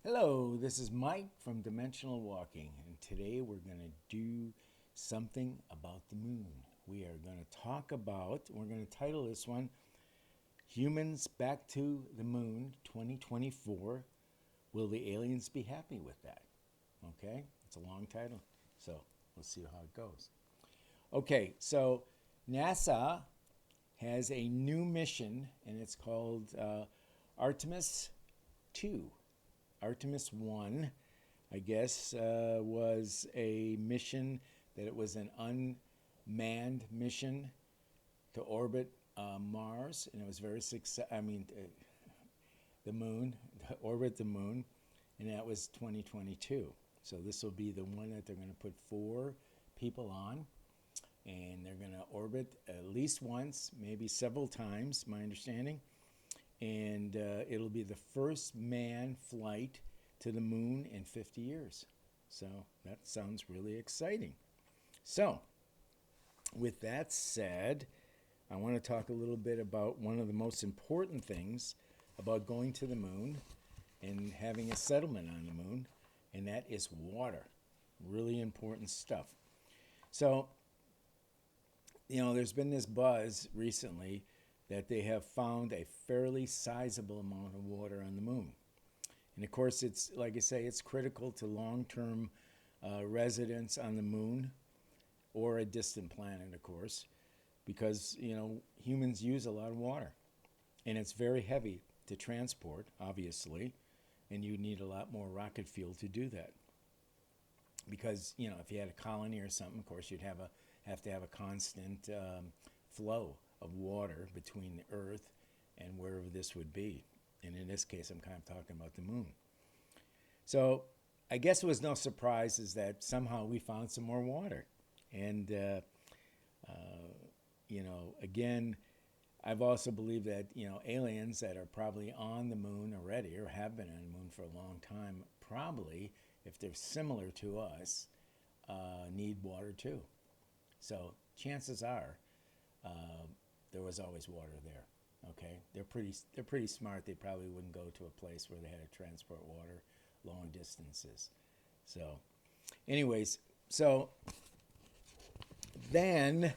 Hello, this is Mike from Dimensional Walking, and today we're going to do something about the moon. We are going to we're going to title this one Humans Back to the Moon 2024. Will the aliens be happy with that? Okay, it's a long title, so we'll see how it goes. Okay, so NASA has a new mission, and it's called Artemis II. Artemis I, I guess, was a mission that it was an unmanned mission to orbit Mars, and it was very successful. The moon, to orbit the moon, and that was 2022. So this will be the one that they're going to put 4 people on, and they're going to orbit at least once, maybe several times, my understanding. And it'll be the first manned flight to the moon in 50 years. So that sounds really exciting. So, with that said, I want to talk a little bit about one of the most important things about going to the moon and having a settlement on the moon, and that is water. Really important stuff. So, there's been this buzz recently that they have found a fairly sizable amount of water on the moon. And of course, it's, like I say, it's critical to long-term residence on the moon or a distant planet, of course, because, humans use a lot of water. And it's very heavy to transport, obviously, and you need a lot more rocket fuel to do that. Because, if you had a colony or something, of course, you'd have to have a constant flow of water between the Earth and wherever this would be. And in this case, I'm kind of talking about the moon. So I guess it was no surprise is that somehow we found some more water. And, again, I've also believed that, aliens that are probably on the moon already or have been on the moon for a long time, probably, if they're similar to us, need water too. So chances are there was always water there. Okay, they're pretty smart. They probably wouldn't go to a place where they had to transport water long distances. So, anyways, so then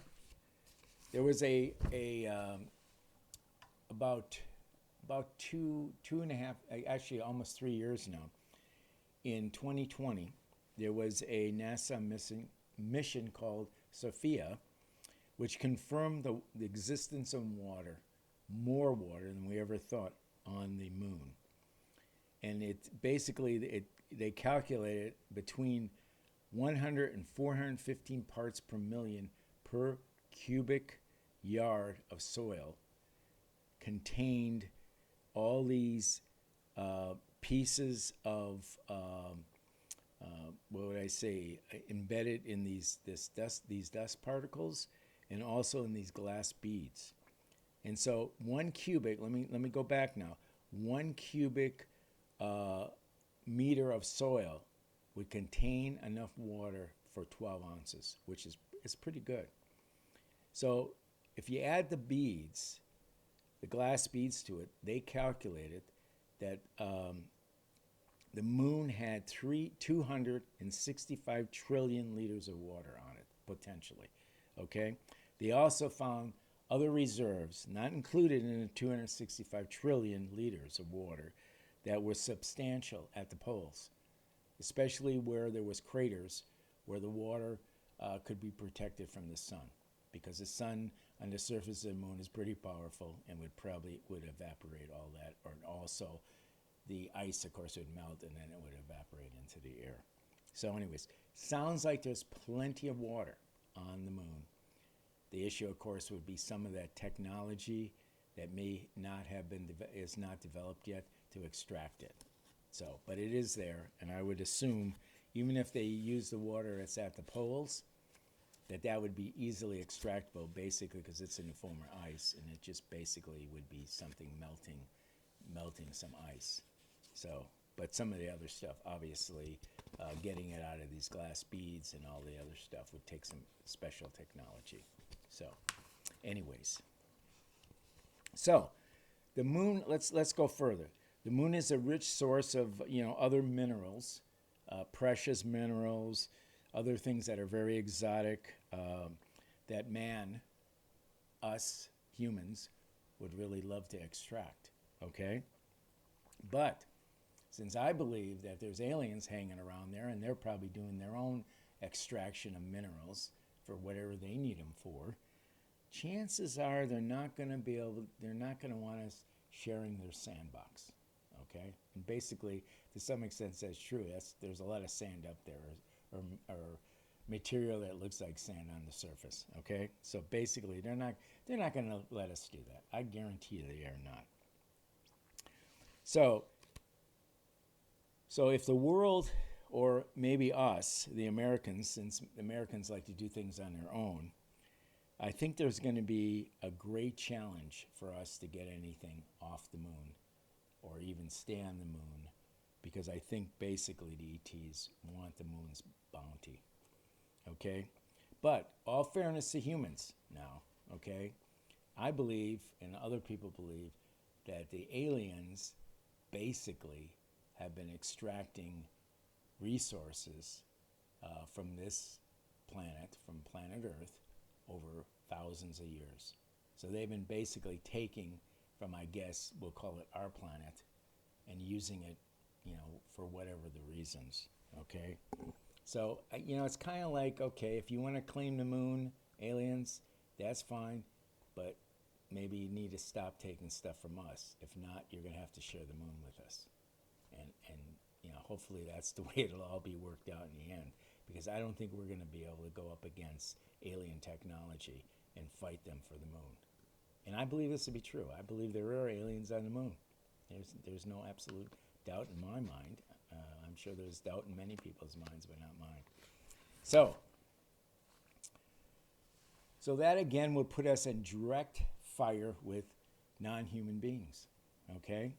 there was about 2.5, actually almost 3 years now. In 2020, there was a NASA mission called Sophia, which confirmed the existence of water, more water than we ever thought on the moon. And they calculated between 100 and 415 parts per million per cubic yard of soil contained all these pieces of embedded in these dust particles, and also in these glass beads. And so 1 cubic, let me go back now. 1 cubic meter of soil would contain enough water for 12 ounces, which is pretty good. So if you add the beads, the glass beads to it, they calculated that the moon had 265 trillion liters of water on it, potentially. Okay? They also found other reserves, not included in the 265 trillion liters of water, that were substantial at the poles, especially where there was craters where the water could be protected from the sun, because the sun on the surface of the moon is pretty powerful and would evaporate all that, or also the ice, of course, would melt and then it would evaporate into the air. So anyways, sounds like there's plenty of water on the moon. The issue, of course, would be some of that technology that may not have been is not developed yet to extract it. So, but it is there, and I would assume, even if they use the water that's at the poles, that would be easily extractable, basically, because it's in the form of ice, and it just basically would be something melting some ice. So, but some of the other stuff, obviously, getting it out of these glass beads and all the other stuff would take some special technology. So, anyways, so the moon. Let's go further. The moon is a rich source of, other minerals, precious minerals, other things that are very exotic, that man, us humans, would really love to extract. Okay? But since I believe that there's aliens hanging around there and they're probably doing their own extraction of minerals for whatever they need them for, chances are they're not going to want us sharing their sandbox. Okay? And basically, to some extent, that's true. There's a lot of sand up there, or material that looks like sand on the surface. Okay? So basically, they're not going to let us do that. I guarantee they are not. So if the world, or maybe us, the Americans, since Americans like to do things on their own, I think there's going to be a great challenge for us to get anything off the moon or even stay on the moon, because I think basically the ETs want the moon's bounty. Okay? But all fairness to humans now, okay? I believe, and other people believe, that the aliens basically have been extracting resources from this planet, from planet Earth, over thousands of years. So they've been basically taking from, I guess, we'll call it our planet, and using it, for whatever the reasons, okay? So, it's kind of like, okay, if you want to claim the moon, aliens, that's fine, but maybe you need to stop taking stuff from us. If not, you're going to have to share the moon with us. And hopefully that's the way it'll all be worked out in the end, because I don't think we're going to be able to go up against alien technology and fight them for the moon. And I believe this to be true. I believe there are aliens on the moon. There's no absolute doubt in my mind. I'm sure there's doubt in many people's minds, but not mine. So that again would put us in direct fire with non-human beings. Okay?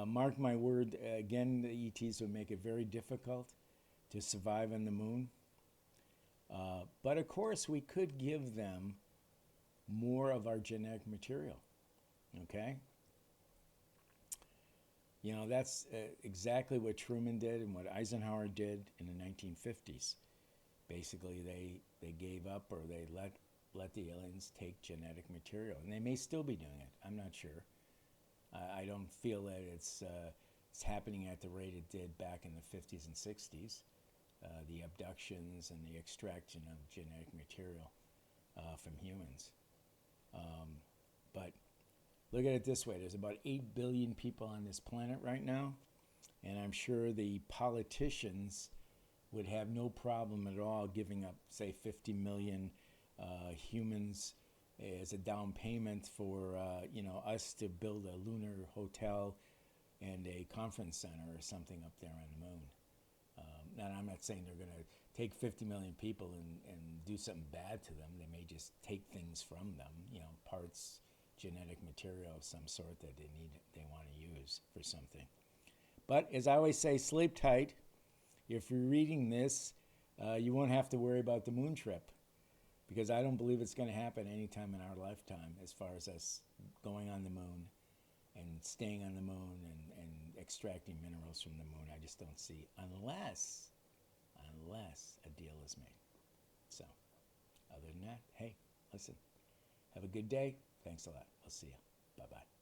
Mark my word, again, the ETs would make it very difficult to survive on the moon. But of course, we could give them more of our genetic material. Okay? That's exactly what Truman did and what Eisenhower did in the 1950s. Basically, they gave up, or they let the aliens take genetic material. And they may still be doing it. I'm not sure. I don't feel that it's happening at the rate it did back in the 50s and 60s, the abductions and the extraction of genetic material from humans. But look at it this way. There's about 8 billion people on this planet right now, and I'm sure the politicians would have no problem at all giving up, say, 50 million humans as a down payment for us to build a lunar hotel and a conference center or something up there on the moon. And I'm not saying they're going to take 50 million people and do something bad to them. They may just take things from them, parts, genetic material of some sort that they want to use for something. But as I always say, sleep tight. If you're reading this, you won't have to worry about the moon trip, because I don't believe it's going to happen anytime in our lifetime, as far as us going on the moon and staying on the moon and extracting minerals from the moon. I just don't see, unless a deal is made. So, other than that, hey, listen, have a good day. Thanks a lot. We'll see you. Bye-bye.